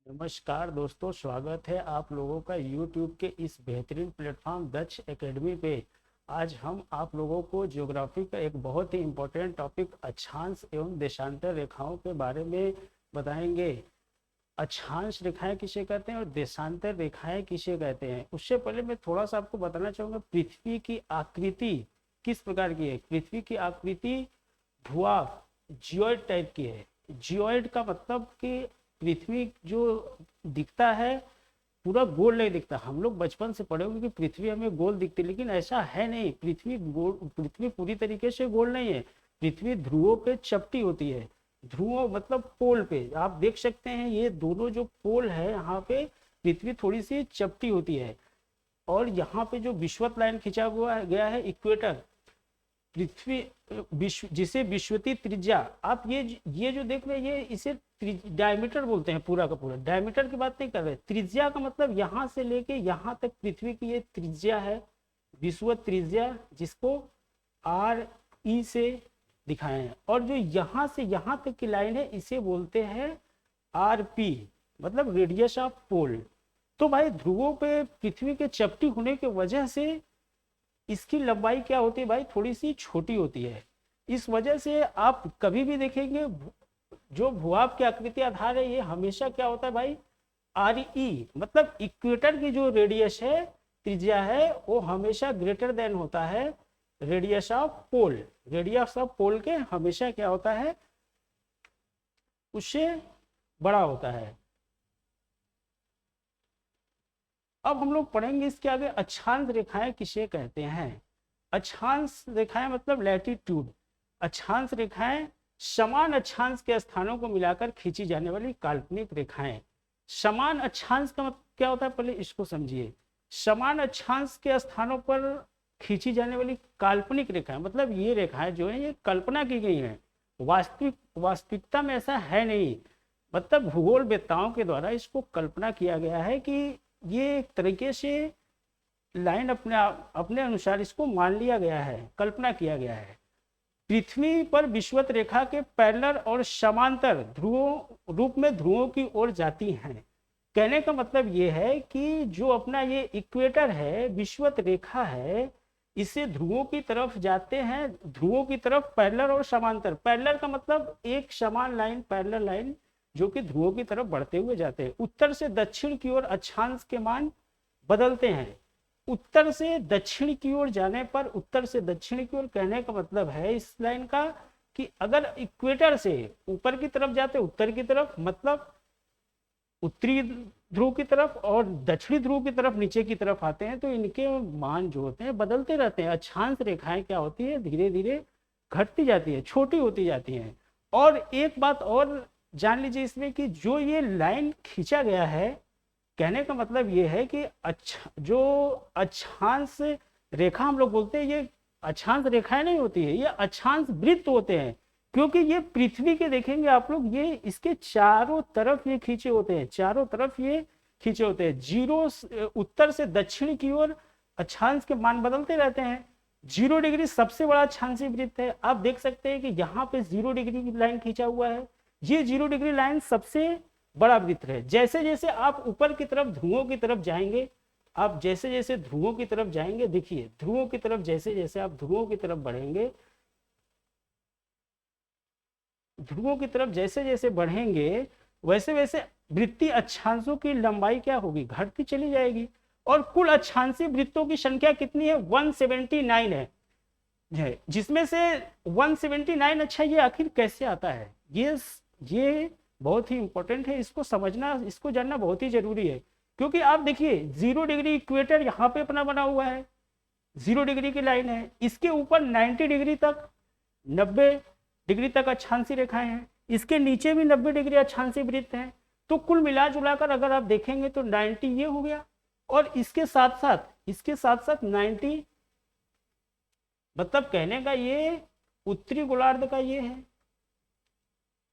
नमस्कार दोस्तों, स्वागत है आप लोगों का YouTube के इस बेहतरीन प्लेटफॉर्म दक्ष एकेडमी पे। आज हम आप लोगों को ज्योग्राफी का एक बहुत ही इम्पोर्टेंट टॉपिक अक्षांश एवं देशांतर रेखाओं के बारे में बताएंगे। अक्षांश रेखाएं किसे कहते हैं और देशांतर रेखाएं किसे कहते हैं। उससे पहले मैं थोड़ा सा आपको बताना चाहूँगा पृथ्वी की आकृति किस प्रकार की है। पृथ्वी की आकृति भूभाग जियोइड टाइप की है। जियोइड का मतलब कि पृथ्वी जो दिखता है पूरा गोल नहीं दिखता। हम लोग बचपन से पढ़े होंगे कि पृथ्वी हमें गोल दिखती है, लेकिन ऐसा है नहीं। पृथ्वी पूरी तरीके से गोल नहीं है। पृथ्वी ध्रुवों पे चपटी होती है। ध्रुवों मतलब पोल पे आप देख सकते हैं, ये दोनों जो पोल है यहाँ पे पृथ्वी थोड़ी सी चपटी होती है। और यहाँ पे जो विषुवत लाइन खींचा हुआ गया है इक्वेटर, पृथ्वी जिसे विश्वती त्रिज्या, आप ये जो देख रहे हैं ये इसे डायमीटर बोलते हैं। पूरा का पूरा डायमीटर की बात नहीं कर रहे। त्रिज्या का मतलब यहाँ से लेके यहाँ तक पृथ्वी की ये त्रिज्या है, विषुवत त्रिज्या, जिसको आर ई से दिखाए हैं। और जो यहाँ से यहाँ तक की लाइन है इसे बोलते हैं आर पी, मतलब रेडियस ऑफ पोल। तो भाई ध्रुवों पे पृथ्वी के चपटी होने की वजह से इसकी लंबाई क्या होती है भाई, थोड़ी सी छोटी होती है। इस वजह से आप कभी भी देखेंगे जो भूभाग की आकृति आधार है ये हमेशा क्या होता है भाई, आर ई, मतलब इक्वेटर की जो रेडियस है, त्रिज्या है, वो हमेशा ग्रेटर देन होता है radius of pole. Radius of pole के हमेशा क्या होता है, उससे बड़ा होता है। अब हम लोग पढ़ेंगे इसके आगे अक्षांश रेखाएं किसे कहते हैं। अक्षांश रेखाएं मतलब लैटिट्यूड। अक्षांश रेखाएं समान अक्षांश के स्थानों को मिलाकर खींची जाने वाली काल्पनिक रेखाएं। समान अक्षांश का मतलब क्या होता है, पहले इसको समझिए। समान अक्षांश के स्थानों पर खींची जाने वाली काल्पनिक रेखाएं, मतलब ये रेखाएं जो है ये कल्पना की गई हैं, वास्तविकता में ऐसा है नहीं। मतलब भूगोल वेत्ताओं के द्वारा इसको कल्पना किया गया है कि ये एक तरीके से लाइन अपने अनुसार इसको मान लिया गया है, कल्पना किया गया है। पृथ्वी पर विषुवत रेखा के पैरेलल और समांतर ध्रुवों रूप में ध्रुवों की ओर जाती हैं। कहने का मतलब ये है कि जो अपना ये इक्वेटर है, विषुवत रेखा है, इससे ध्रुवों की तरफ जाते हैं। ध्रुवों की तरफ पैरेलल और समांतर। पैरेलल का मतलब एक समान लाइन, पैरेलल लाइन जो कि ध्रुवों की तरफ बढ़ते हुए जाते हैं। उत्तर से दक्षिण की ओर अक्षांश के मान बदलते हैं। उत्तर से दक्षिण की ओर जाने पर, उत्तर से दक्षिण की ओर कहने का मतलब है इस लाइन का कि अगर इक्वेटर से ऊपर की तरफ जाते उत्तर की तरफ, मतलब उत्तरी ध्रुव की तरफ, और दक्षिणी ध्रुव की तरफ नीचे की तरफ आते हैं, तो इनके मान जो होते हैं बदलते रहते हैं। अक्षांश रेखाएं क्या होती है, धीरे धीरे घटती जाती है, छोटी होती जाती हैं। और एक बात और जान लीजिए इसमें कि जो ये लाइन खींचा गया है, कहने का मतलब ये है कि जो अक्षांश रेखा हम लोग बोलते हैं, ये अक्षांश रेखाएं नहीं होती है, ये अक्षांश वृत्त होते हैं। क्योंकि ये पृथ्वी के देखेंगे आप लोग, ये इसके चारों तरफ ये खींचे होते हैं, चारों तरफ ये खींचे होते हैं। जीरो उत्तर से दक्षिण की ओर अक्षांश के मान बदलते रहते हैं। 0 डिग्री सबसे बड़ा अक्षांशीय वृत्त है। आप देख सकते हैं कि यहाँ पे 0 डिग्री की लाइन खींचा हुआ है, ये 0 डिग्री लाइन सबसे बड़ा वृत्त है। जैसे जैसे आप ऊपर की तरफ ध्रुवों की तरफ जाएंगे, आप जैसे जैसे ध्रुवों की तरफ जाएंगे, देखिए ध्रुवों की तरफ जैसे जैसे आप ध्रुवों की तरफ बढ़ेंगे, ध्रुवों की तरफ जैसे जैसे बढ़ेंगे, वैसे वैसे वृत्तीय अक्षांशों की लंबाई क्या होगी, घटती चली जाएगी। और कुल अक्षांशीय वृत्तों की संख्या कितनी है, 179 है, जिसमें से 179, अच्छा ये आखिर कैसे आता है, ये बहुत ही इंपॉर्टेंट है। इसको समझना, इसको जानना बहुत ही जरूरी है। क्योंकि आप देखिए 0 डिग्री इक्वेटर यहाँ पे अपना बना हुआ है, 0 डिग्री की लाइन है, इसके ऊपर 90 डिग्री तक, 90 डिग्री तक अक्षांशीय रेखाएं हैं, इसके नीचे भी 90 डिग्री अक्षांशीय वृत्त हैं। तो कुल मिला जुलाकर अगर आप देखेंगे तो 90 ये हो गया, और इसके साथ साथ 90, मतलब कहने का ये उत्तरी गोलार्ध का ये है,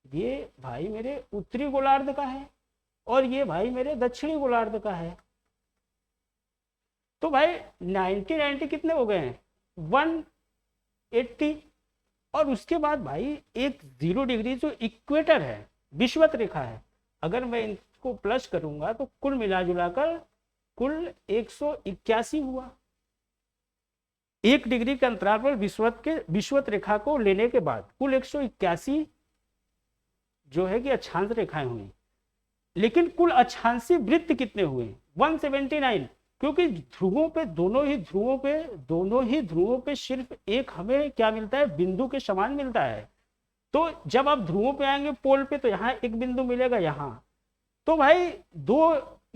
ये भाई मेरे उत्तरी गोलार्ध का है, और ये भाई मेरे दक्षिणी गोलार्ध का है। तो भाई 90 कितने हो गए हैं, 180। और उसके बाद भाई एक 0 डिग्री जो इक्वेटर है, विषुवत रेखा है, अगर मैं इसको प्लस करूंगा तो कुल मिला जुला कर कुल 181 हुआ। 1 डिग्री के अंतराल पर विषुवत रेखा को लेने के बाद कुल 181 जो है कि अक्षांश रेखाएं हुई। लेकिन कुल अक्षांशीय वृत्त कितने हुए? 179, क्योंकि ध्रुवों पे दोनों ही ध्रुवों पे सिर्फ एक हमें क्या मिलता है? बिंदु के समान मिलता है। तो जब आप ध्रुवों पे आएंगे पोल पे तो यहाँ एक बिंदु मिलेगा यहाँ, तो भाई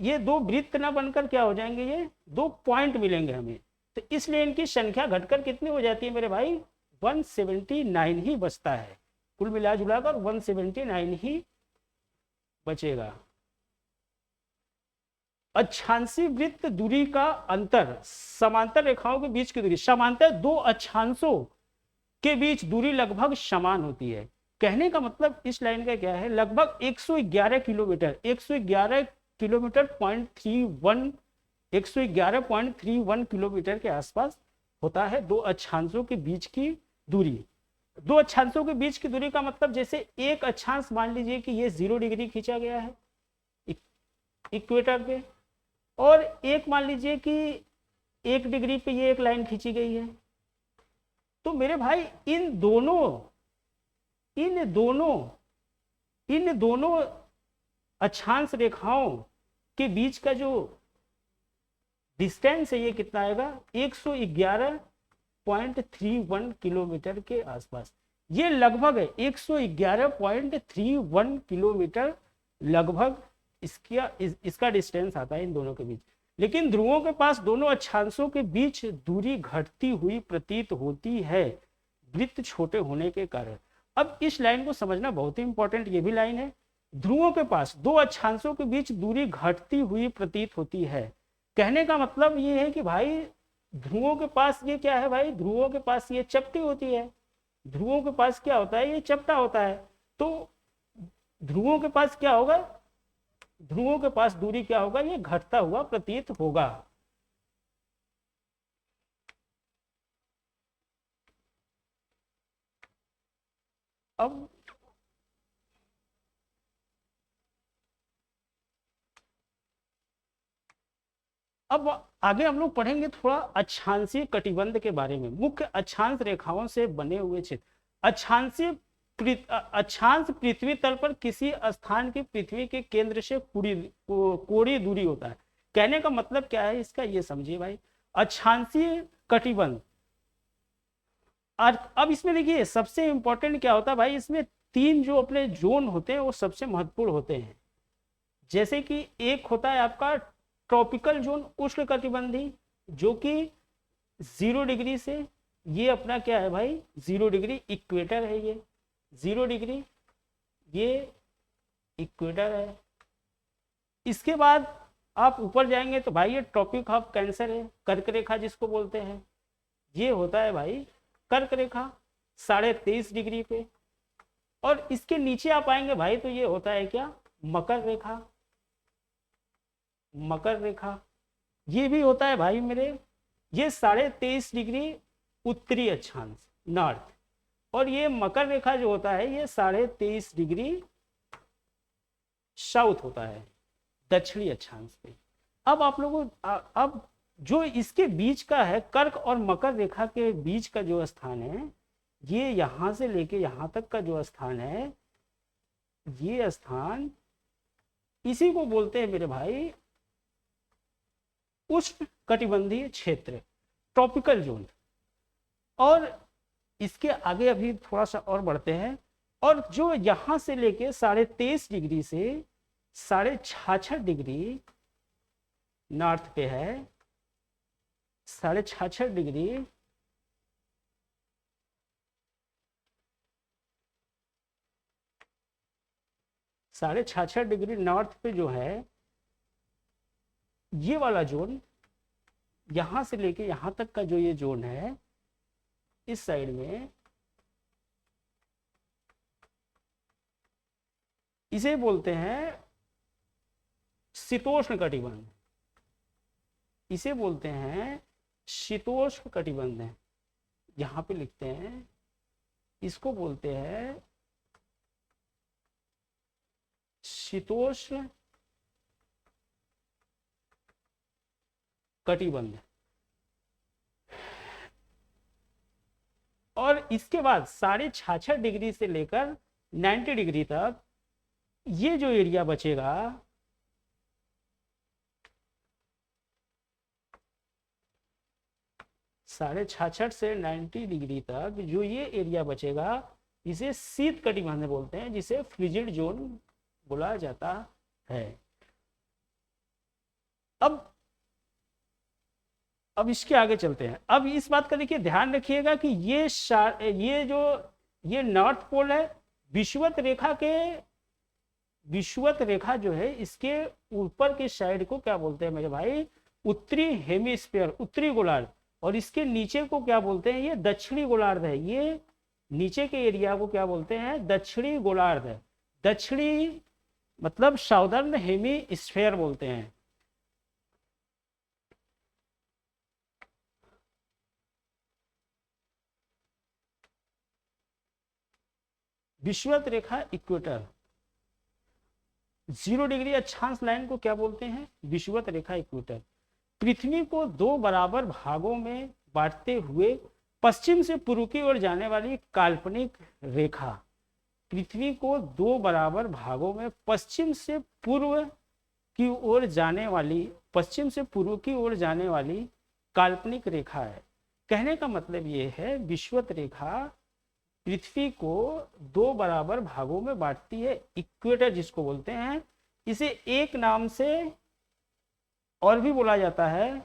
ये दो वृत्त ना बनकर क्या हो जाएंगे? ये 2 पॉइंट मिलेंगे हमें। तो इसलिए इनकी संख्या घटकर कितनी हो जाती है मेरे भाई? 179 ही बचता है। कुल मिला जुलाकर 179 ही बचेगा। अक्षांशीय वृत्त दूरी का अंतर समांतर रेखाओं के बीच की दूरी, समांतर 2 अक्षांशों के बीच दूरी लगभग समान होती है। कहने का मतलब इस लाइन का क्या है? लगभग 111 किलोमीटर 111 किलोमीटर 111.31 किलोमीटर के आसपास होता है 2 अक्षांशों के बीच की दूरी। 2 अक्षांशों के बीच की दूरी का मतलब जैसे एक अक्षांश मान लीजिए कि ये 0 डिग्री खींचा गया है इक्वेटर पे, और एक मान लीजिए कि 1 डिग्री पे ये एक लाइन खींची गई है। तो मेरे भाई इन दोनों अक्षांश रेखाओं के बीच का जो डिस्टेंस है ये कितना आएगा? 111.31 किलोमीटर के आसपास। ये लगभग है 111.31 किलोमीटर लगभग इसका डिस्टेंस आता है इन दोनों के बीच। लेकिन ध्रुवों के पास दोनों अक्षांशों के बीच दूरी घटती हुई प्रतीत होती है वृत्त छोटे होने के कारण। अब इस लाइन को समझना बहुत ही इंपॉर्टेंट ये भी लाइन है। ध्रुवों के पास 2 अक्षांशों के बीच दूरी घटती हुई प्रतीत होती है। कहने का मतलब ये है कि भाई ध्रुवों के पास ये क्या है भाई? ध्रुवों के पास ये चपटी होती है। ध्रुवों के पास क्या होता है? ये चपटा होता है। तो ध्रुवों के पास क्या होगा? ध्रुवों के पास दूरी क्या होगा? ये घटता हुआ प्रतीत होगा। अब आगे हम लोग पढ़ेंगे थोड़ा अक्षांशीय कटिबंध के बारे में। मुख्य अक्षांश रेखाओं से बने हुए क्षेत्र। अक्षांश पृथ्वी तल पर किसी स्थान की पृथ्वी के केंद्र से कोणीय दूरी होता है। कहने का मतलब क्या है इसका? ये समझिए भाई, अक्षांशीय कटिबंध। अब इसमें देखिए सबसे इंपॉर्टेंट क्या होता है भाई? इसमें 3 जो अपने जोन होते हैं वो सबसे महत्वपूर्ण होते हैं। जैसे कि एक होता है आपका ट्रॉपिकल जोन, उष्णकटिबंधी, जो कि 0 डिग्री से, ये अपना क्या है भाई? 0 डिग्री इक्वेटर है। ये 0 डिग्री ये इक्वेटर है। इसके बाद आप ऊपर जाएंगे तो भाई ये ट्रॉपिक ऑफ कैंसर है, कर्क रेखा जिसको बोलते हैं। ये होता है भाई कर्क रेखा 23.5 डिग्री पे। और इसके नीचे आप आएंगे भाई तो ये होता है क्या? मकर रेखा। मकर रेखा ये भी होता है भाई मेरे, ये 23.5 डिग्री उत्तरी अक्षांश नॉर्थ। और ये मकर रेखा जो होता है ये 23.5 डिग्री साउथ होता है दक्षिणी अक्षांश पे। अब आप लोगों अब जो इसके बीच का है कर्क और मकर रेखा के बीच का जो स्थान है, ये यहां से लेके यहां तक का जो स्थान है, ये स्थान इसी को बोलते हैं मेरे भाई उष्ण कटिबंधीय क्षेत्र, ट्रॉपिकल जोन। और इसके आगे अभी थोड़ा सा और बढ़ते हैं, और जो यहां से लेके 23.5 डिग्री से 66.5 डिग्री नॉर्थ पे है, 66.5 डिग्री साढ़े 66 डिग्री नॉर्थ पे जो है ये वाला जोन, यहां से लेके यहां तक का जो ये जोन है इस साइड में, इसे बोलते हैं शीतोष्ण कटिबंध। इसे बोलते हैं शीतोष्ण कटिबंध है, यहां पे लिखते हैं। इसको बोलते हैं शीतोष्ण कटिबंध। और इसके बाद 66.5 से लेकर 90 डिग्री तक ये जो एरिया बचेगा, साढ़े 66 से 90 डिग्री तक जो ये एरिया बचेगा, इसे शीत कटिबंध बोलते हैं, जिसे फ्रिजिड जोन बोला जाता है। अब इसके आगे चलते हैं। अब इस बात का देखिए ध्यान रखिएगा कि ये नॉर्थ पोल है, विषुवत रेखा जो है इसके ऊपर के साइड को क्या बोलते हैं मेरे भाई, उत्तरी हेमिस्फीयर, उत्तरी गोलार्ध। और इसके नीचे को क्या बोलते हैं, ये दक्षिणी गोलार्ध है। ये नीचे के एरिया को क्या बोलते हैं, दक्षिणी गोलार्ध है। दक्षिणी मतलब साउदर्न हेमिस्फीयर बोलते हैं। विषुवत रेखा इक्वेटर, 0 डिग्री अक्षांश लाइन को क्या बोलते हैं, विषुवत रेखा इक्वेटर। पृथ्वी को 2 बराबर भागों में बांटते हुए पश्चिम से पूर्व की ओर जाने वाली काल्पनिक रेखा। पृथ्वी को 2 बराबर भागों में पश्चिम से पूर्व की ओर जाने वाली काल्पनिक रेखा है। कहने का मतलब ये है, विषुवत रेखा पृथ्वी को 2 बराबर भागों में बांटती है, इक्वेटर जिसको बोलते हैं। इसे एक नाम से और भी बोला जाता है,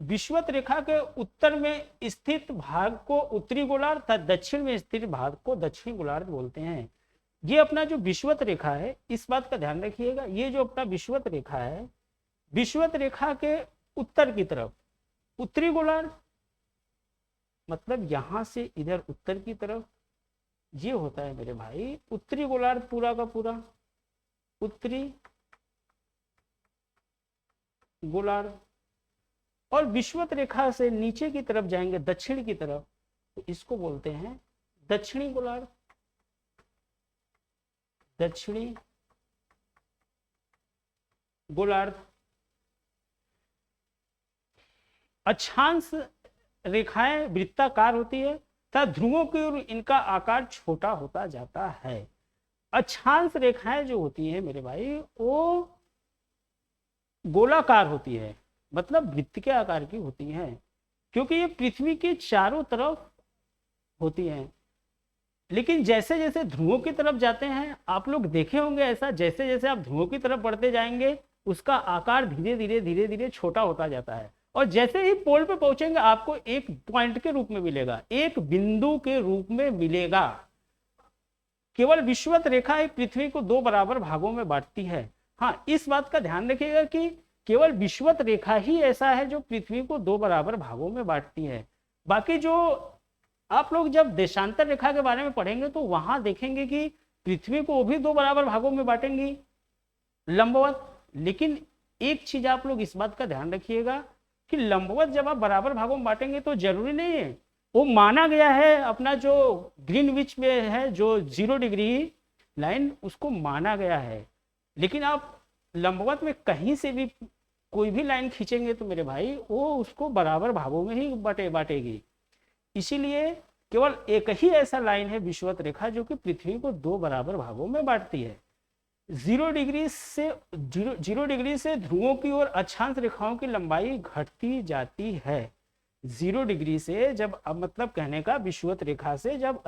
विषुवत रेखा के उत्तर में स्थित भाग को उत्तरी गोलार्ध तथा दक्षिण में स्थित भाग को दक्षिणी गोलार्ध बोलते हैं। ये अपना जो विषुवत रेखा है, इस बात का ध्यान रखिएगा, ये जो अपना विषुवत रेखा है, विषुवत रेखा के उत्तर की तरफ उत्तरी गोलार्ध, मतलब यहां से इधर उत्तर की तरफ ये होता है मेरे भाई उत्तरी गोलार्ध, पूरा का पूरा उत्तरी गोलार्ध। और विषुवत रेखा से नीचे की तरफ जाएंगे दक्षिण की तरफ, तो इसको बोलते हैं दक्षिणी गोलार्ध, दक्षिणी गोलार्ध। अक्षांश रेखाएं वृत्ताकार होती है तथा ध्रुवों की ओर इनका आकार छोटा होता जाता है। अक्षांश रेखाएं जो होती हैं मेरे भाई, वो गोलाकार होती है, मतलब वृत्त के आकार की होती हैं, क्योंकि ये पृथ्वी के चारों तरफ होती हैं। लेकिन जैसे जैसे ध्रुवों की तरफ जाते हैं, आप लोग देखे होंगे ऐसा, जैसे जैसे आप ध्रुवों की तरफ बढ़ते जाएंगे उसका आकार धीरे धीरे छोटा होता जाता है। और जैसे ही पोल पे पहुंचेंगे आपको एक पॉइंट के रूप में मिलेगा, एक बिंदु के रूप में मिलेगा। केवल विषुवत रेखा एक पृथ्वी को 2 बराबर भागों में बांटती है। हाँ, इस बात का ध्यान रखिएगा कि केवल विषुवत रेखा ही ऐसा है जो पृथ्वी को 2 बराबर भागों में बांटती है। बाकी जो आप लोग जब देशांतर रेखा के बारे में पढ़ेंगे तो वहां देखेंगे कि पृथ्वी को वो भी 2 बराबर भागों में बांटेंगी, लंबवत। लेकिन एक चीज आप लोग इस बात का ध्यान रखिएगा कि लंबवत जब आप बराबर भागों में बांटेंगे तो जरूरी नहीं है, वो माना गया है अपना जो ग्रीनविच में है जो 0 डिग्री लाइन, उसको माना गया है। लेकिन आप लंबवत में कहीं से भी कोई भी लाइन खींचेंगे तो मेरे भाई वो उसको बराबर भागों में ही बांटेगी। इसीलिए केवल एक ही ऐसा लाइन है विषुवत रेखा जो कि पृथ्वी को 2 बराबर भागों में बांटती है। 0 डिग्री से ध्रुवों की ओर अक्षांश रेखाओं की लंबाई घटती जाती है। 0 डिग्री से जब, अब मतलब कहने का विषुवत रेखा से जब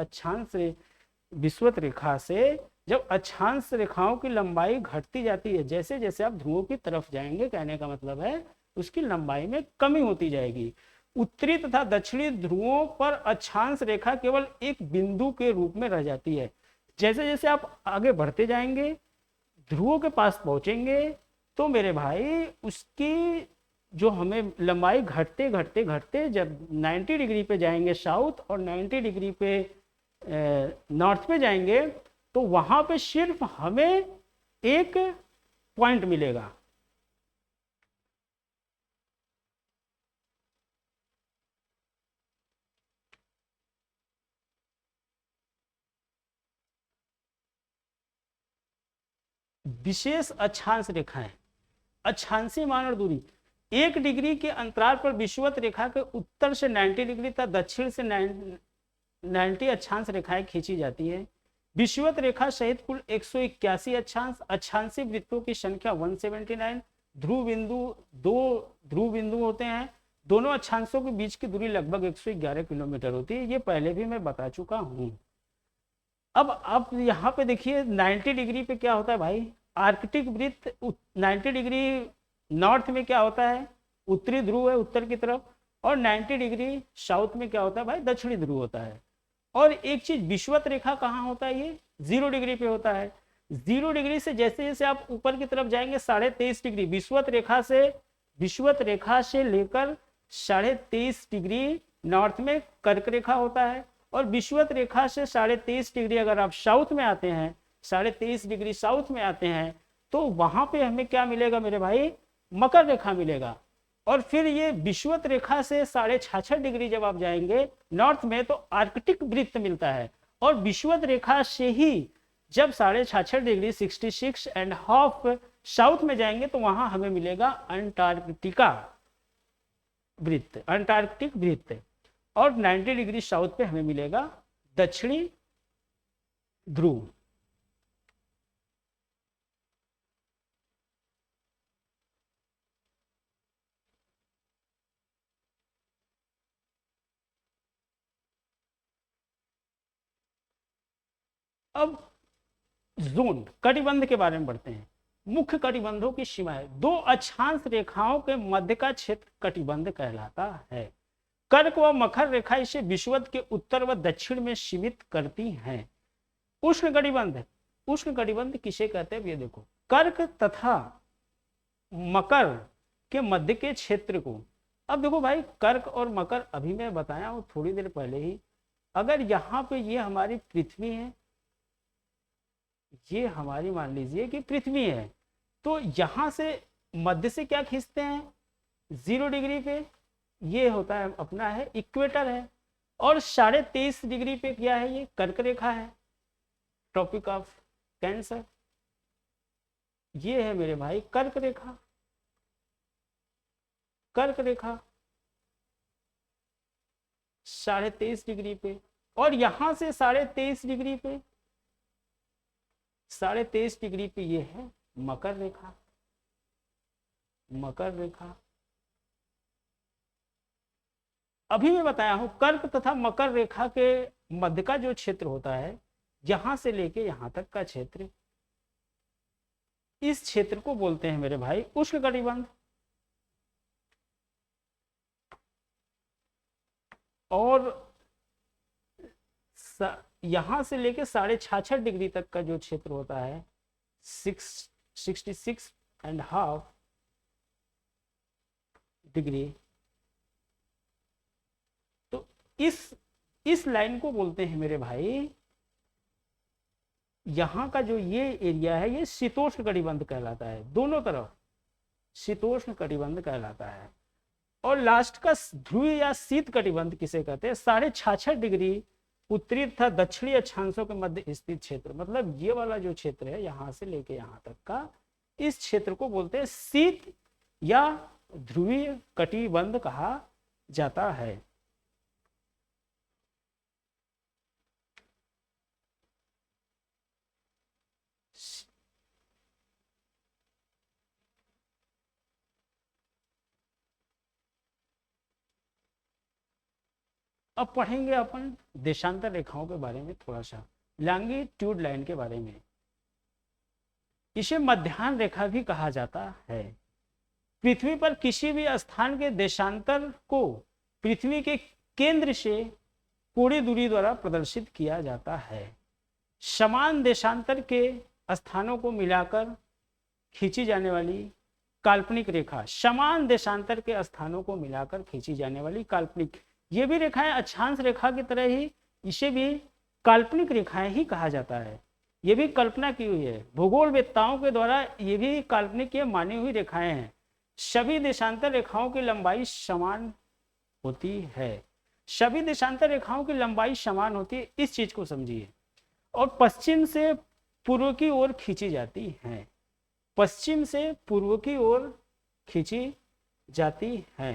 अक्षांश रेखाओं की लंबाई घटती जाती है, जैसे जैसे आप ध्रुवों की तरफ जाएंगे, कहने का मतलब है उसकी लंबाई में कमी होती जाएगी। उत्तरी तथा दक्षिणी ध्रुवों पर अक्षांश रेखा केवल एक बिंदु के रूप में रह जाती है। जैसे जैसे आप आगे बढ़ते जाएंगे, ध्रुवों के पास पहुंचेंगे, तो मेरे भाई उसकी जो हमें लंबाई घटते घटते घटते जब 90 डिग्री पे जाएंगे साउथ और 90 डिग्री पे नॉर्थ पे जाएंगे, तो वहां पे सिर्फ हमें एक पॉइंट मिलेगा। विशेष अक्षांश रेखाएं, अक्षांशीय मान और दूरी 1 डिग्री के अंतराल पर विषुवत रेखा के उत्तर से 90 डिग्री तथा दक्षिण से 90 अक्षांश रेखाएं खींची जाती है। विषुवत रेखा सहित कुल 181 अक्षांश, अक्षांशीय वृत्तों की संख्या 179, ध्रुव बिंदु 2 ध्रुव बिंदु होते हैं। दोनों अक्षांशों के बीच की दूरी लगभग 111 किलोमीटर होती है। ये पहले भी मैं बता चुका हूं। अब आप यहाँ पे देखिए 90 डिग्री पे क्या होता है भाई, आर्कटिक वृत्त 90 डिग्री नॉर्थ में क्या होता है, उत्तरी ध्रुव है उत्तर की तरफ, और 90 डिग्री साउथ में क्या होता है भाई, दक्षिणी ध्रुव होता है। और एक चीज विषुवत रेखा कहाँ होता है, ये 0 डिग्री पे होता है। 0 डिग्री से जैसे जैसे आप ऊपर की तरफ जाएंगे 23.5 डिग्री विषुवत रेखा से लेकर 23.5 डिग्री नॉर्थ में कर्क रेखा होता है। और विषुवत रेखा से 23.5 डिग्री अगर आप साउथ में आते हैं, 23.5 डिग्री साउथ में आते हैं, तो वहां पे हमें क्या मिलेगा मेरे भाई, मकर रेखा मिलेगा। और फिर ये विषुवत रेखा से 66.5 डिग्री जब आप जाएंगे नॉर्थ में तो आर्कटिक वृत्त मिलता है। और विषुवत रेखा से ही जब 66.5 डिग्री 66.5 साउथ में जाएंगे तो वहां हमें मिलेगा अंटार्कटिका वृत्त, अंटार्कटिक वृत्त। और 90 डिग्री साउथ पे हमें मिलेगा दक्षिणी ध्रुव। अब जोन कटिबंध के बारे में बढ़ते हैं। मुख्य कटिबंधों की सीमाएं, 2 अक्षांश रेखाओं के मध्य का क्षेत्र कटिबंध कहलाता है। कर्क व मकर रेखा इसे विषुवत के उत्तर व दक्षिण में सीमित करती हैं। उष्ण कटिबंध किसे कहते हैं, ये देखो, कर्क तथा मकर के मध्य के क्षेत्र को। अब देखो भाई, कर्क और मकर अभी मैं बताया हूं थोड़ी देर पहले ही। अगर यहाँ पे ये हमारी पृथ्वी है, ये हमारी मान लीजिए कि पृथ्वी है, तो यहां से मध्य से क्या खींचते हैं 0 डिग्री पे, ये होता है अपना है इक्वेटर है। और 23.5 डिग्री पे क्या है, ये कर्क रेखा है, ट्रॉपिक ऑफ कैंसर। ये है मेरे भाई कर्क रेखा, कर्क रेखा 23.5 डिग्री पे। और यहां से 23.5 डिग्री पे, 23.5 डिग्री पे ये है मकर रेखा, मकर रेखा। अभी मैं बताया हूं कर्क तथा मकर रेखा के मध्य का जो क्षेत्र होता है, यहां से लेके यहां तक का क्षेत्र, इस क्षेत्र को बोलते हैं मेरे भाई उष्ण कटिबंध। और यहां से लेके 66.5 डिग्री तक का जो क्षेत्र होता है 66.5 डिग्री, तो इस लाइन को बोलते हैं मेरे भाई, यहां का जो ये एरिया है ये शीतोष्ण कटिबंध कहलाता है। दोनों तरफ शीतोष्ण कटिबंध कहलाता है। और लास्ट का ध्रुवीय या शीत कटिबंध किसे कहते हैं, 66.5 डिग्री उत्तरी तथा दक्षिणी अक्षांशों के मध्य स्थित क्षेत्र, मतलब ये वाला जो क्षेत्र है यहां से लेके यहां तक का, इस क्षेत्र को बोलते हैं शीत या ध्रुवीय कटिबंध कहा जाता है। अब पढ़ेंगे अपन देशांतर रेखाओं के बारे में थोड़ा सा, लॉन्गिट्यूड लाइन के बारे में। इसे मध्याह्न रेखा भी कहा जाता है। पृथ्वी पर किसी भी स्थान के देशांतर को पृथ्वी के केंद्र से कोणीय दूरी द्वारा प्रदर्शित किया जाता है। समान देशांतर के स्थानों को मिलाकर खींची जाने वाली काल्पनिक रेखा, समान देशांतर के स्थानों को मिलाकर खींची जाने वाली काल्पनिक, ये भी रेखाएं अक्षांश रेखा की तरह ही इसे भी काल्पनिक रेखाएं ही कहा जाता है। ये भी कल्पना की हुई है, भूगोल वेत्ताओं के द्वारा ये भी काल्पनिक ये मानी हुई रेखाएं हैं। सभी देशांतर रेखाओं की लंबाई समान होती है, सभी देशांतर रेखाओं की लंबाई समान होती है, इस चीज को समझिए। और पश्चिम से पूर्व की ओर खींची जाती हैं। पश्चिम से पूर्व की ओर खींची जाती है।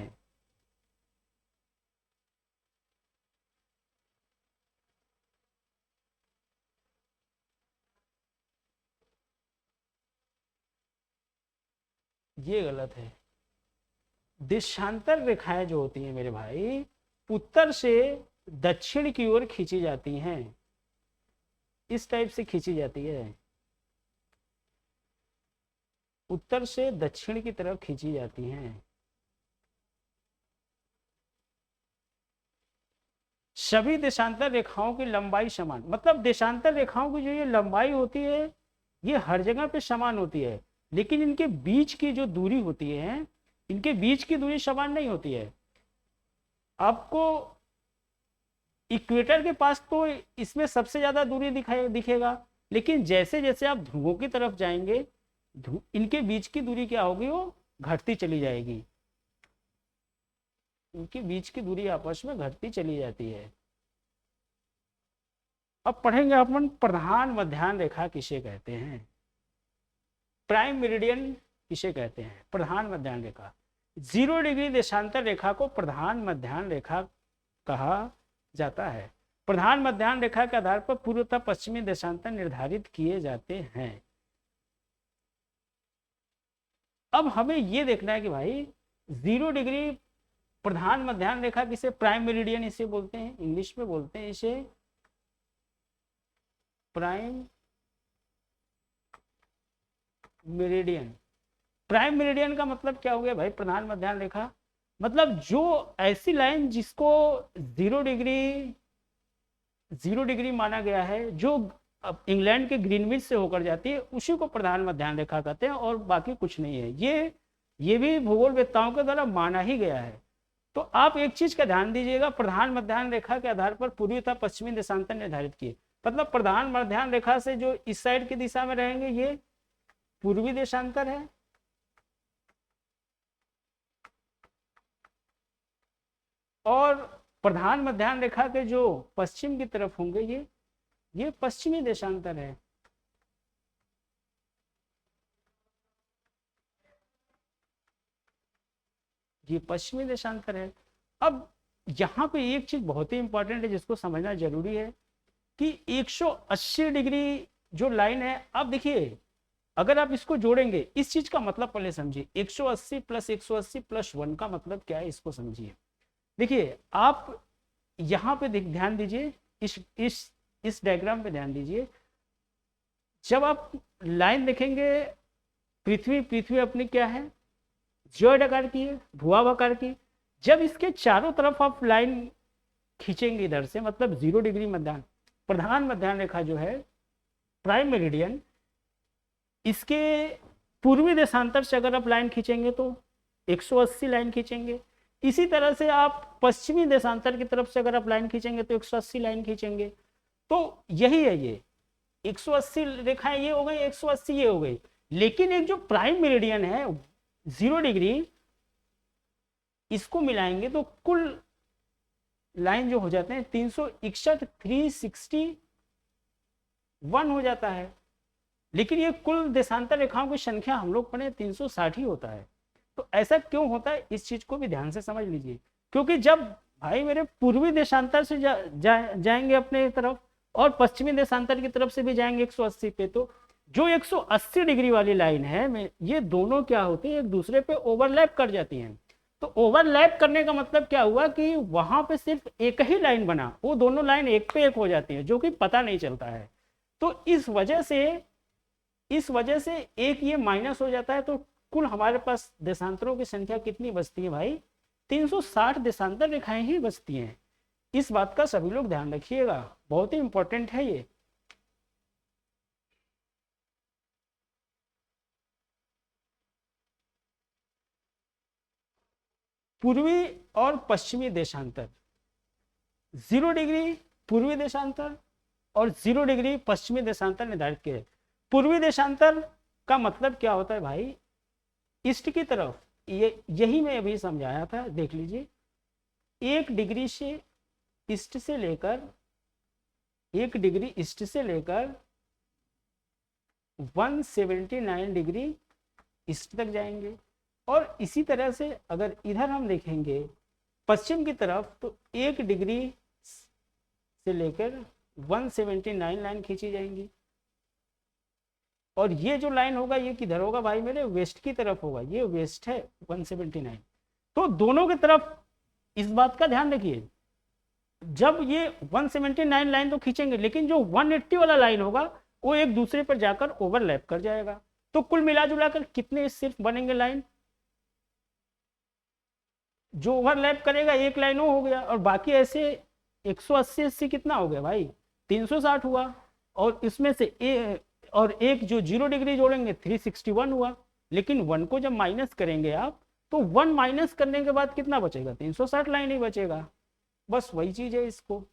ये गलत है। देशांतर रेखाएं जो होती हैं मेरे भाई, उत्तर से दक्षिण की ओर खींची जाती हैं, इस टाइप से खींची जाती है, उत्तर से दक्षिण की तरफ खींची जाती हैं। सभी देशांतर रेखाओं की लंबाई समान, मतलब देशांतर रेखाओं की जो ये लंबाई होती है ये हर जगह पे समान होती है, लेकिन इनके बीच की जो दूरी होती है, इनके बीच की दूरी समान नहीं होती है। आपको इक्वेटर के पास तो इसमें सबसे ज्यादा दूरी दिखेगा, लेकिन जैसे जैसे आप ध्रुवों की तरफ जाएंगे इनके बीच की दूरी क्या होगी, वो घटती चली जाएगी, इनके बीच की दूरी आपस में घटती चली जाती है। अब पढ़ेंगे अपन प्रधान मध्याह्न रेखा किसे कहते हैं, प्राइम मेरिडियन किसे कहते हैं, प्रधान मध्याह्न रेखा। 0 डिग्री देशांतर रेखा को प्रधान मध्याह्न रेखा कहा जाता है। प्रधान मध्याह्न रेखा के आधार पर पूर्व तथा पश्चिमी देशांतर निर्धारित किए जाते हैं। अब हमें यह देखना है कि भाई 0 डिग्री प्रधान मध्याह्न रेखा किसे, प्राइम मेरिडियन इसे बोलते हैं, इंग्लिश में बोलते हैं इसे प्राइम मेरिडियन। प्राइम मेरिडियन का मतलब क्या हो गया भाई, प्रधान मध्याह्न रेखा मतलब जो ऐसी लाइन जिसको 0 डिग्री माना गया है, जो इंग्लैंड के ग्रीनविच से होकर जाती है, उसी को प्रधान मध्याह्न रेखा कहते हैं और बाकी कुछ नहीं है। ये भी भूगोलवेत्ताओं के द्वारा माना ही गया है। तो आप एक चीज का ध्यान दीजिएगा, प्रधान मध्याह्न रेखा के आधार पर पूर्वी तथा पश्चिमी देशांतर निर्धारित किए, मतलब प्रधान मध्याह्न रेखा से जो इस साइड की दिशा में रहेंगे ये पूर्वी देशांतर है, और प्रधान मध्याह्न रेखा के जो पश्चिम की तरफ होंगे ये पश्चिमी देशांतर है। ये पश्चिमी देशांतर है। अब यहाँ पे एक चीज बहुत ही इंपॉर्टेंट है जिसको समझना जरूरी है कि 180 डिग्री जो लाइन है, अब देखिए अगर आप इसको जोड़ेंगे, इस चीज का मतलब पहले समझिए, 180 + 180 + 1 का मतलब क्या है इसको समझिए। देखिए आप यहाँ पे ध्यान दीजिए, इस डायग्राम पे ध्यान दीजिए। जब आप लाइन देखेंगे, पृथ्वी अपनी क्या है, ज्योइड आकार की है, भुआव आकार की। जब इसके चारों तरफ आप लाइन खींचेंगे इधर से, मतलब 0 डिग्री मध्याह्न प्रधान मध्याह्न रेखा जो है प्राइम मेरिडियन, इसके पूर्वी देशांतर से अगर आप लाइन खींचेंगे तो 180 लाइन खींचेंगे। इसी तरह से आप पश्चिमी देशांतर की तरफ से अगर आप लाइन खींचेंगे तो 180 लाइन खींचेंगे। तो यही है, ये 180 रेखाएं ये हो गई, 180 ये हो गई। लेकिन एक जो प्राइम मेरिडियन है 0 डिग्री, इसको मिलाएंगे तो कुल लाइन जो हो जाते हैं 361 361 हो जाता है। लेकिन ये कुल देशांतर रेखाओं की संख्या हम लोग पढ़े 360 ही होता है। तो ऐसा क्यों होता है, इस चीज को भी ध्यान से समझ लीजिए। क्योंकि जब भाई मेरे पूर्वी देशांतर से जाएंगे अपने तरफ और पश्चिमी देशांतर की तरफ से भी जाएंगे 180 पे, तो जो 180 डिग्री वाली लाइन है, ये दोनों क्या होती है, एक दूसरे पे ओवरलैप कर जाती हैं। तो ओवरलैप करने का मतलब क्या हुआ कि वहां पे सिर्फ एक ही लाइन बना, वो दोनों लाइन एक पे एक हो जाती है, जो कि पता नहीं चलता है। तो इस वजह से एक ये माइनस हो जाता है। तो कुल हमारे पास देशांतरों की संख्या कितनी बचती है भाई, 360 देशांतर रेखाएं ही बचती हैं। इस बात का सभी लोग ध्यान रखिएगा, बहुत ही इंपॉर्टेंट है ये। पूर्वी और पश्चिमी देशांतर, 0 डिग्री पूर्वी देशांतर और 0 डिग्री पश्चिमी देशांतर निर्धारित किए। पूर्वी देशांतर का मतलब क्या होता है भाई, ईस्ट की तरफ, यही मैं अभी समझाया था, देख लीजिए। 1 डिग्री से ईस्ट से लेकर 1 डिग्री ईस्ट से लेकर 179 डिग्री ईस्ट तक जाएंगे। और इसी तरह से अगर इधर हम देखेंगे पश्चिम की तरफ, तो 1 डिग्री से लेकर 179 लाइन खींची जाएंगी। और ये जो लाइन होगा ये किधर होगा भाई मेरे, वेस्ट की तरफ होगा, ये वेस्ट है 179। तो दोनों की तरफ इस बात का ध्यान रखिए, जब ये 179 लाइन तो खींचेंगे, लेकिन जो 180 वाला लाइन होगा वो एक दूसरे पर जाकर ओवरलैप कर जाएगा। तो कुल मिला जुला कर कितने सिर्फ बनेंगे लाइन, जो ओवरलैप करेगा एक लाइन हो गया, और बाकी ऐसे 180 80 कितना हो गया भाई, 360 हुआ। और इसमें से और एक जो 0 डिग्री जोड़ेंगे 361 हुआ। लेकिन 1 को जब माइनस करेंगे आप, तो 1 माइनस करने के बाद कितना बचेगा, 360 लाइन ही बचेगा। बस वही चीज है इसको।